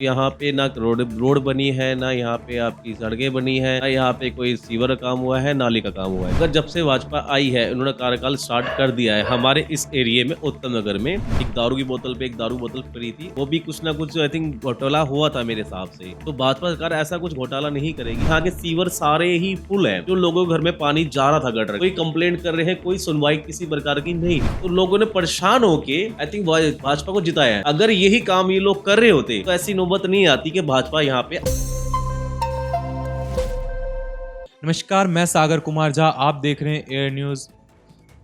यहाँ पे ना रोड रोड बनी है, ना यहाँ पे आपकी सड़कें बनी है, ना यहाँ पे कोई सीवर का काम हुआ है, नाली का काम हुआ है। अगर जब से भाजपा आई है, उन्होंने कार्यकाल स्टार्ट कर दिया है। हमारे इस एरिया में उत्तम नगर में एक दारू की बोतल पे एक दारू बोतल फ्री थी, वो भी कुछ ना कुछ आई थिंक घोटाला हुआ था मेरे हिसाब से। तो भाजपा सरकार ऐसा कुछ घोटाला नहीं करेगी। यहाँ के सीवर सारे ही फुल है, जो लोगों के घर में पानी जा रहा था गटर, कोई कंप्लेंट कर रहे हैं, कोई सुनवाई किसी प्रकार की नहीं। तो लोगों ने परेशान होके आई थिंक भाजपा को जिताया है। अगर यही काम ये लोग कर रहे होते तो ऐसी नौबत नहीं आती कि भाजपा यहाँ पे। नमस्कार, मैं सागर कुमार झा। आप देख रहे हैं एयर न्यूज़।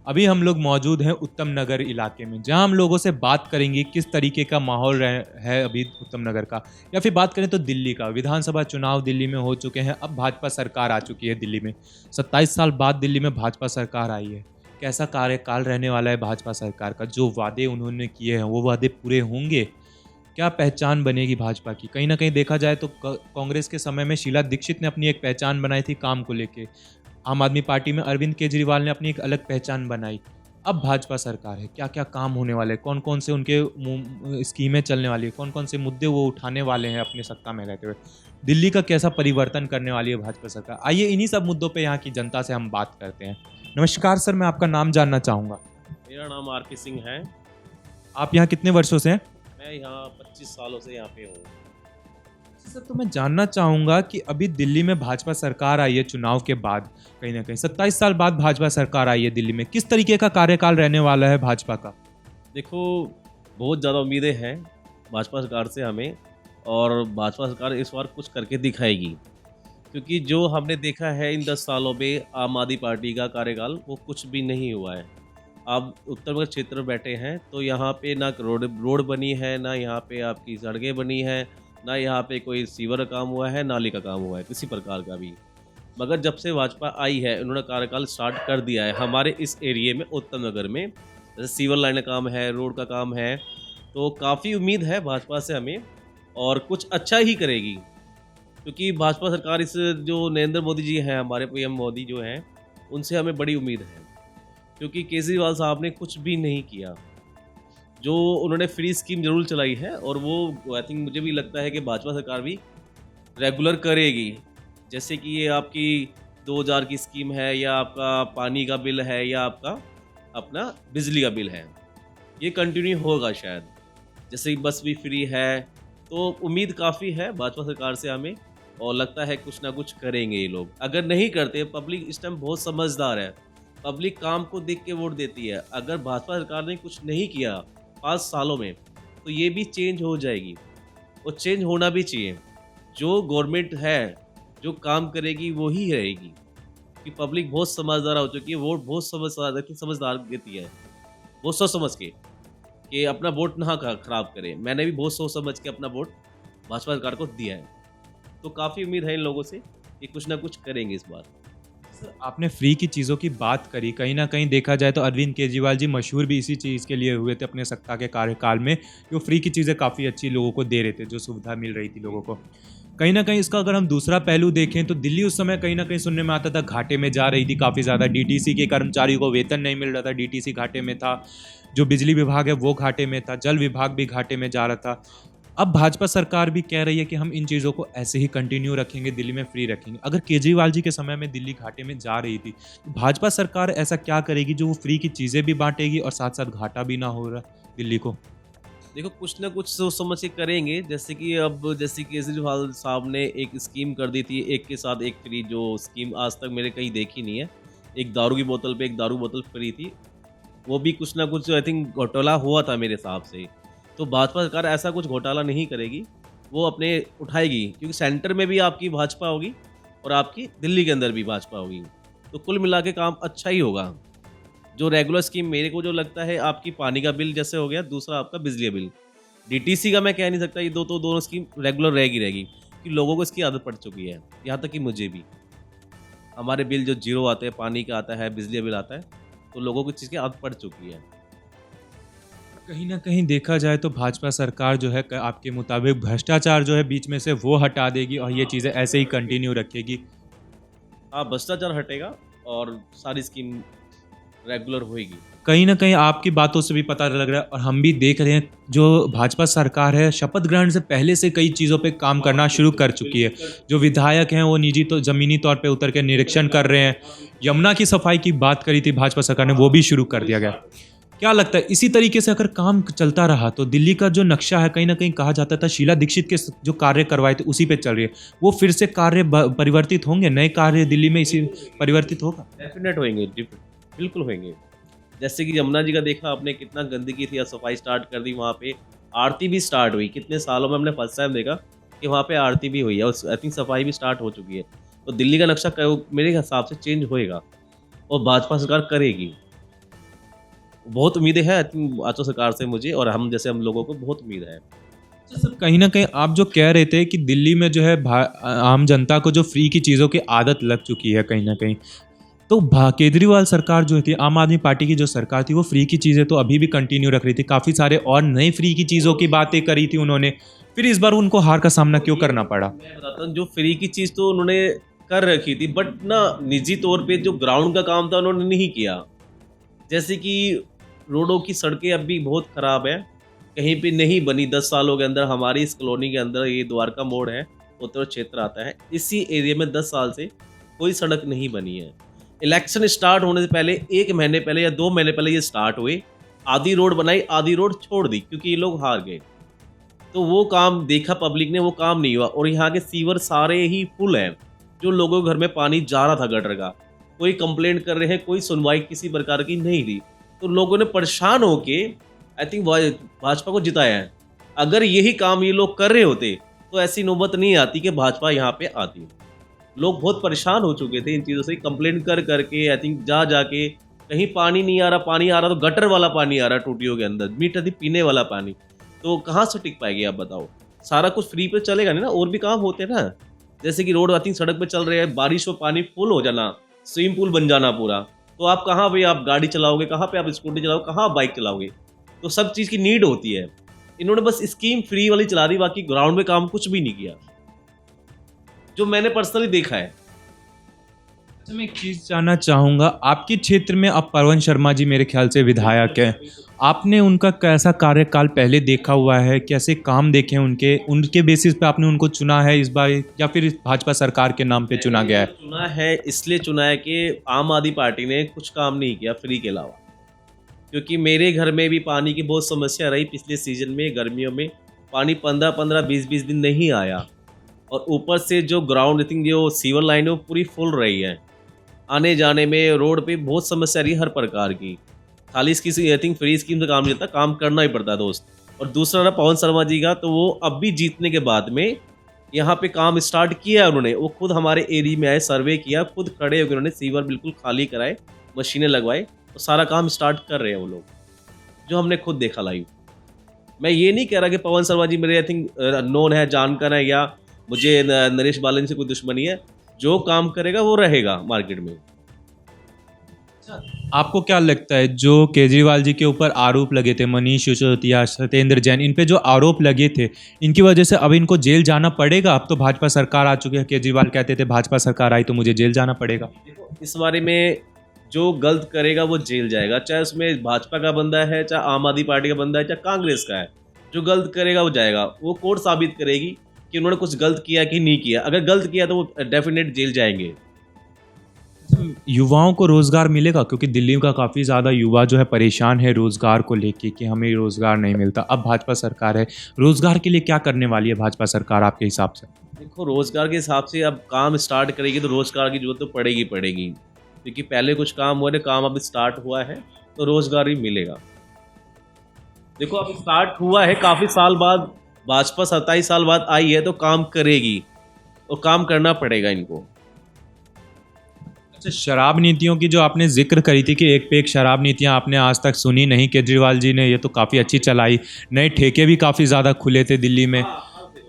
अभी हम लोग मौजूद हैं उत्तम नगर इलाके में, जहां हम लोगों से बात करेंगे किस तरीके का माहौल है अभी उत्तम नगर का। या फिर बात करें तो दिल्ली का, विधानसभा चुनाव दिल्ली में हो चुके हैं, अब भाजपा सरकार आ चुकी है दिल्ली में। 27 साल बाद दिल्ली में भाजपा सरकार आई है। कैसा कार्यकाल रहने वाला है भाजपा सरकार का? जो वादे उन्होंने किए हैं वो वादे पूरे होंगे? क्या पहचान बनेगी भाजपा की? कहीं ना कहीं देखा जाए तो कांग्रेस के समय में शीला दीक्षित ने अपनी एक पहचान बनाई थी काम को लेके। आम आदमी पार्टी में अरविंद केजरीवाल ने अपनी एक अलग पहचान बनाई। अब भाजपा सरकार है, क्या क्या काम होने वाले हैं, कौन कौन से उनके स्कीमें चलने वाली है, कौन कौन से मुद्दे वो उठाने वाले हैं अपनी सत्ता में रहते हुए, दिल्ली का कैसा परिवर्तन करने वाली है भाजपा सरकार। आइए इन्हीं सब मुद्दों पर यहाँ की जनता से हम बात करते हैं। नमस्कार सर, मैं आपका नाम जानना चाहूँगा। मेरा नाम आरपी सिंह है। आप यहाँ कितने वर्षों से हैं? मैं यहाँ 25 सालों से यहाँ पे हूँ। सर, तो मैं जानना चाहूँगा कि अभी दिल्ली में भाजपा सरकार आई है चुनाव के बाद, कहीं ना कहीं 27 साल बाद भाजपा सरकार आई है दिल्ली में, किस तरीके का कार्यकाल रहने वाला है भाजपा का? देखो, बहुत ज़्यादा उम्मीदें हैं भाजपा सरकार से हमें, और भाजपा सरकार इस बार कुछ करके दिखाएगी। क्योंकि जो हमने देखा है इन 10 सालों में आम आदमी पार्टी का कार्यकाल, वो कुछ भी नहीं हुआ है। आप उत्तर नगर क्षेत्र में बैठे हैं तो यहाँ पे ना रोड बनी है, ना यहाँ पे आपकी सड़कें बनी हैं, ना यहाँ पे कोई सीवर का काम हुआ है, नाली का काम हुआ है किसी प्रकार का भी। मगर जब से भाजपा आई है, उन्होंने कार्यकाल स्टार्ट कर दिया है। हमारे इस एरिया में उत्तम नगर में जैसे सीवर लाइन का काम है, रोड का काम है, तो काफ़ी उम्मीद है भाजपा से हमें, और कुछ अच्छा ही करेगी। क्योंकि भाजपा सरकार इस जो नरेंद्र मोदी जी हैं, हमारे पीएम मोदी जो हैं, उनसे हमें बड़ी उम्मीद है। क्योंकि केजरीवाल साहब ने कुछ भी नहीं किया। जो उन्होंने फ्री स्कीम ज़रूर चलाई है, और वो आई थिंक मुझे भी लगता है कि भाजपा सरकार भी रेगुलर करेगी। जैसे कि ये आपकी 2000 की स्कीम है, या आपका पानी का बिल है, या आपका अपना बिजली का बिल है, ये कंटिन्यू होगा शायद। जैसे कि बस भी फ्री है, तो उम्मीद काफ़ी है भाजपा सरकार से हमें, और लगता है कुछ ना कुछ करेंगे ये लोग। अगर नहीं करते, पब्लिक इस टाइम बहुत समझदार है, पब्लिक काम को देख के वोट देती है। अगर भाजपा सरकार ने कुछ नहीं किया 5 सालों में, तो ये भी चेंज हो जाएगी, और चेंज होना भी चाहिए। जो गवर्नमेंट है, जो काम करेगी वो ही रहेगी। कि पब्लिक बहुत समझदार हो चुकी है, वोट बहुत समझदार देती है, बहुत सोच समझ के, कि अपना वोट ना खराब करे। मैंने भी बहुत सोच समझ के अपना वोट भाजपा सरकार को दिया है। तो काफ़ी उम्मीद है इन लोगों से कि कुछ ना कुछ करेंगे इस बार। सर, आपने फ्री की चीज़ों की बात करी। कहीं ना कहीं देखा जाए तो अरविंद केजरीवाल जी मशहूर भी इसी चीज़ के लिए हुए थे अपने सत्ता के कार्यकाल में, कि वो फ्री की चीज़ें काफ़ी अच्छी लोगों को दे रहे थे, जो सुविधा मिल रही थी लोगों को। कहीं ना कहीं इसका अगर हम दूसरा पहलू देखें तो दिल्ली उस समय कहीं ना कहीं सुनने में आता था घाटे में जा रही थी काफ़ी ज़्यादा। डीटीसी के कर्मचारियों को वेतन नहीं मिल रहा था, डीटीसी घाटे में था, जो बिजली विभाग है वो घाटे में था, जल विभाग भी घाटे में जा रहा था। अब भाजपा सरकार भी कह रही है कि हम इन चीज़ों को ऐसे ही कंटिन्यू रखेंगे, दिल्ली में फ्री रखेंगे। अगर केजरीवाल जी के समय में दिल्ली घाटे में जा रही थी, तो भाजपा सरकार ऐसा क्या करेगी जो वो फ्री की चीज़ें भी बांटेगी और साथ साथ घाटा भी ना हो रहा दिल्ली को? देखो, कुछ ना कुछ सोच समझ के करेंगे। जैसे केजरीवाल साहब ने एक स्कीम कर दी थी, एक के साथ एक फ्री, जो स्कीम आज तक मैंने कहीं देखी नहीं है। एक दारू की बोतल पे एक दारू बोतल फ्री थी, वो भी कुछ ना कुछ आई थिंक घोटाला हुआ था मेरे हिसाब से। तो भाजपा सरकार ऐसा कुछ घोटाला नहीं करेगी, वो अपने उठाएगी। क्योंकि सेंटर में भी आपकी भाजपा होगी, और आपकी दिल्ली के अंदर भी भाजपा होगी, तो कुल मिला के काम अच्छा ही होगा। जो रेगुलर स्कीम मेरे को जो लगता है, आपकी पानी का बिल जैसे हो गया, दूसरा आपका बिजली का बिल, डीटीसी का मैं कह नहीं सकता, ये दोनों स्कीम रेगुलर रहेगी, कि लोगों को इसकी आदत पड़ चुकी है। यहाँ तक कि मुझे भी, हमारे बिल जो जीरो आते हैं, पानी का आता है, बिजली का बिल आता है, तो लोगों को इस चीज़ की आदत पड़ चुकी है। कहीं ना कहीं देखा जाए तो भाजपा सरकार जो है आपके मुताबिक भ्रष्टाचार जो है बीच में से वो हटा देगी और ये चीज़ें ऐसे ही कंटिन्यू रखेगी। हाँ, भ्रष्टाचार हटेगा और सारी स्कीम रेगुलर होएगी। कहीं न कहीं आपकी बातों से भी पता लग रहा है और हम भी देख रहे हैं जो भाजपा सरकार है शपथ ग्रहण से पहले से कई चीज़ों पे काम करना शुरू कर चुकी है। जो विधायक हैं वो निजी तो ज़मीनी तौर पे उतर के निरीक्षण कर रहे हैं। यमुना की सफाई की बात करी थी भाजपा सरकार ने, वो भी शुरू कर दिया गया। क्या लगता है इसी तरीके से अगर काम चलता रहा तो दिल्ली का जो नक्शा है, कहीं न कहीं कहा जाता था शीला दीक्षित के जो कार्य करवाए थे उसी पे चल रही है। वो फिर से कार्य परिवर्तित होंगे, नए कार्य दिल्ली में इसी परिवर्तित होगा? डेफिनेट होंगे, बिल्कुल होंगे। जैसे कि यमुना जी का देखा आपने, कितना गंदगी थी, सफाई स्टार्ट कर दी वहाँ पे। आरती भी स्टार्ट हुई, कितने सालों में हमने फर्स्ट टाइम देखा कि वहाँ पे आरती भी हुई है और आई थिंक सफाई भी स्टार्ट हो चुकी है। तो दिल्ली का नक्शा मेरे हिसाब से चेंज होएगा और भाजपा सरकार करेगी। बहुत उम्मीदें हैं आई थिंक भाजपा सरकार से मुझे, और हम लोगों को बहुत उम्मीद है। अच्छा सर, कहीं न कहीं आप जो कह रहे थे कि दिल्ली में जो है आम जनता को जो फ्री की चीज़ों की आदत लग चुकी है कहीं न कहीं। तो केजरीवाल सरकार जो थी, आम आदमी पार्टी की जो सरकार थी, वो फ्री की चीज़ें तो अभी भी कंटिन्यू रख रही थी। काफ़ी सारे और नए फ्री की चीज़ों की बातें करी थी उन्होंने। फिर इस बार उनको हार का सामना क्यों करना पड़ा? मैं बताता हूँ, जो फ्री की चीज़ तो उन्होंने कर रखी थी, बट ना निजी तौर पे जो ग्राउंड का काम था उन्होंने नहीं किया। जैसे कि रोडों की सड़कें अब भी बहुत ख़राब है, कहीं पे नहीं बनी 10 सालों के अंदर। हमारी इस कॉलोनी के अंदर ये द्वारका मोड़ है, उत्तर क्षेत्र आता है, इसी एरिया में 10 साल से कोई सड़क नहीं बनी है। इलेक्शन स्टार्ट होने से पहले 1 महीने पहले या 2 महीने पहले ये स्टार्ट हुए, आधी रोड बनाई, आधी रोड छोड़ दी क्योंकि ये लोग हार गए। तो वो काम देखा पब्लिक ने, वो काम नहीं हुआ और यहाँ के सीवर सारे ही फुल हैं। जो लोगों के घर में पानी जा रहा था गटर का, कोई कंप्लेंट कर रहे हैं, कोई सुनवाई किसी प्रकार की नहीं थी। तो लोगों ने परेशान होके आई थिंक भाजपा को जिताया है। अगर यही काम ये लोग कर रहे होते तो ऐसी नौबत नहीं आती कि भाजपा यहाँ पे आती। लोग बहुत परेशान हो चुके थे इन चीज़ों से, कंप्लेंट कर करके आई थिंक जा जाके। कहीं पानी नहीं आ रहा, पानी आ रहा तो गटर वाला पानी आ रहा टूटियों के अंदर, मीठा थी पीने वाला पानी। तो कहाँ से टिक पाएगी आप बताओ? सारा कुछ फ्री पे चलेगा नहीं ना, और भी काम होते हैं ना। जैसे कि रोड आई थिंक सड़क पे चल रहे हैं, बारिश में पानी फुल हो जाना, स्विमिंग पूल बन जाना पूरा, तो आप कहाँ पे आप गाड़ी चलाओगे, कहाँ पे आप स्कूटी चलाओगे, कहाँ आप बाइक चलाओगे? तो सब चीज़ की नीड होती है। इन्होंने बस स्कीम फ्री वाली चला दी, बाकी ग्राउंड में काम कुछ भी नहीं किया, जो मैंने पर्सनली देखा है। अच्छा, मैं एक चीज़ जानना चाहूँगा, आपके क्षेत्र में अब पवन शर्मा जी मेरे ख्याल से विधायक हैं। आपने उनका कैसा कार्यकाल पहले देखा हुआ है? कैसे काम देखे हैं उनके? उनके बेसिस पे आपने उनको चुना है इस बार या फिर भाजपा सरकार के नाम पे चुना गया है? चुना है इसलिए चुना है कि आम आदमी पार्टी ने कुछ काम नहीं किया फ्री के अलावा। क्योंकि मेरे घर में भी पानी की बहुत समस्या रही पिछले सीज़न में, गर्मियों में। पानी 15-15, 20-20 दिन नहीं आया और ऊपर से जो ग्राउंड आई थिंक जो सीवर लाइन है वो पूरी फुल रही है। आने जाने में रोड पे बहुत समस्या रही हर प्रकार की। खाली इसकी आई थिंक फ्री स्कीम से काम नहीं चलता, काम करना ही पड़ता है दोस्त। और दूसरा रहा पवन शर्मा जी का, तो वो अब भी जीतने के बाद में यहाँ पे काम स्टार्ट किया है उन्होंने। वो खुद हमारे एरिया में आए, सर्वे किया, खुद खड़े होकर उन्होंने सीवर बिल्कुल खाली कराए, मशीनें लगवाए, तो सारा काम स्टार्ट कर रहे हैं वो लोग, जो हमने खुद देखा लाइव। मैं ये नहीं कह रहा कि पवन शर्मा जी मेरे आई थिंक नोन है, जानकार है, या मुझे नरेश बालन से कोई दुश्मनी है। जो काम करेगा वो रहेगा मार्केट में। आपको क्या लगता है जो केजरीवाल जी के ऊपर आरोप लगे थे, मनीष सिसोदिया, सत्येंद्र जैन, इन पे जो आरोप लगे थे, इनकी वजह से अब इनको जेल जाना पड़ेगा? अब तो भाजपा सरकार आ चुकी है, केजरीवाल कहते थे भाजपा सरकार आई तो मुझे जेल जाना पड़ेगा। देखो, इस बारे में जो गलत करेगा वो जेल जाएगा, चाहे उसमें भाजपा का बंदा है, चाहे आम आदमी पार्टी का बंदा है, चाहे कांग्रेस का है। जो गलत करेगा वो जाएगा। वो कोर्ट साबित करेगी कि उन्होंने कुछ गलत किया कि नहीं किया। अगर गलत किया तो वो डेफिनेट जेल जाएंगे। युवाओं को रोजगार मिलेगा? क्योंकि दिल्ली का काफ़ी ज़्यादा युवा जो है परेशान है रोजगार को लेके कि हमें रोजगार नहीं मिलता। अब भाजपा सरकार है, रोजगार के लिए क्या करने वाली है भाजपा सरकार आपके हिसाब से? देखो, रोजगार के हिसाब से अब काम स्टार्ट करेगी तो रोजगार की जरूरत तो पड़ेगी पड़ेगी, क्योंकि पहले कुछ काम हुआ है, काम अब स्टार्ट हुआ है तो रोजगार ही मिलेगा। देखो, अब स्टार्ट हुआ है काफ़ी साल बाद, भाजपा 27 साल बाद आई है तो काम करेगी और काम करना पड़ेगा इनको। अच्छा, शराब नीतियों की जो आपने जिक्र करी थी कि एक पे एक शराब नीतियां आपने आज तक सुनी नहीं, केजरीवाल जी ने ये तो काफ़ी अच्छी चलाई। नए ठेके भी काफ़ी ज़्यादा खुले थे दिल्ली में।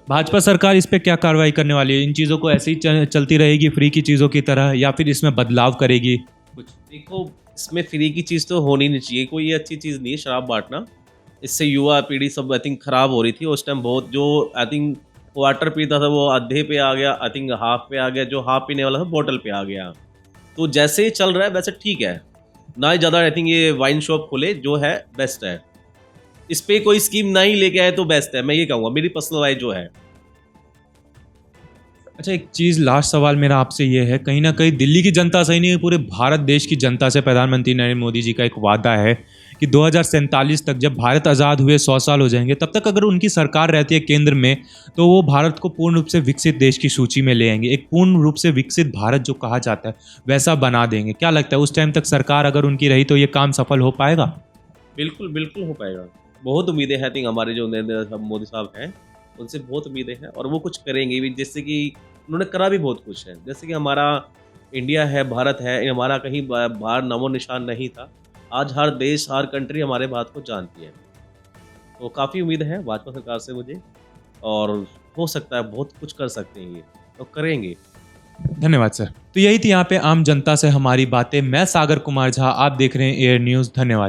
भाजपा सरकार इस पे क्या कार्रवाई करने वाली है? इन चीज़ों को ऐसे ही चलती रहेगी फ्री की चीज़ों की तरह, या फिर इसमें बदलाव करेगी कुछ? देखो, इसमें फ्री की चीज़ तो होनी नहीं चाहिए, कोई ये अच्छी चीज़ नहीं है शराब बांटना। इससे युवा पीढ़ी सब आई थिंक खराब हो रही थी उस टाइम बहुत। जो आई थिंक वाटर पीता था वो आधे पे आ गया, आई थिंक हाफ पे आ गया, जो हाफ पीने वाला था बोतल पे आ गया। तो जैसे ही चल रहा है वैसे ठीक है, ना ही ज़्यादा आई थिंक ये वाइन शॉप खोले, जो है बेस्ट है। इस पे कोई स्कीम ना ही लेके आए तो बेस्ट है, मैं ये कहूँगा, मेरी पर्सनल राय जो है। अच्छा, एक चीज़ लास्ट सवाल मेरा आपसे ये है, कहीं न कहीं दिल्ली की जनता सही नहीं है, पूरे भारत देश की जनता से प्रधानमंत्री नरेंद्र मोदी जी का एक वादा है कि 2047 तक जब भारत आज़ाद हुए 100 साल हो जाएँगे, तब तक अगर उनकी सरकार रहती है केंद्र में, तो वो भारत को पूर्ण रूप से विकसित देश की सूची में ले आएँगे। एक पूर्ण रूप से विकसित भारत जो कहा जाता है, वैसा बना देंगे। क्या लगता है उस टाइम तक सरकार अगर उनकी रही तो ये काम सफल हो पाएगा? बिल्कुल, बिल्कुल हो पाएगा। बहुत उम्मीदें हैं आई थिंक हमारे जो नरेंद्र साहब मोदी साहब हैं, उनसे बहुत उम्मीदें हैं और वो कुछ करेंगे भी, जैसे कि उन्होंने करा भी बहुत कुछ है। जैसे कि हमारा इंडिया है, भारत है, ये हमारा कहीं बाहर नामो-निशान नहीं था। आज हर देश, हर कंट्री हमारे बात को जानती है। तो काफ़ी उम्मीद है भाजपा सरकार से मुझे, और हो सकता है बहुत कुछ कर सकते हैं ये, तो करेंगे। धन्यवाद सर। तो यही थी यहाँ पे आम जनता से हमारी बातें। मैं सागर कुमार झा, आप देख रहे हैं एयर न्यूज़। धन्यवाद।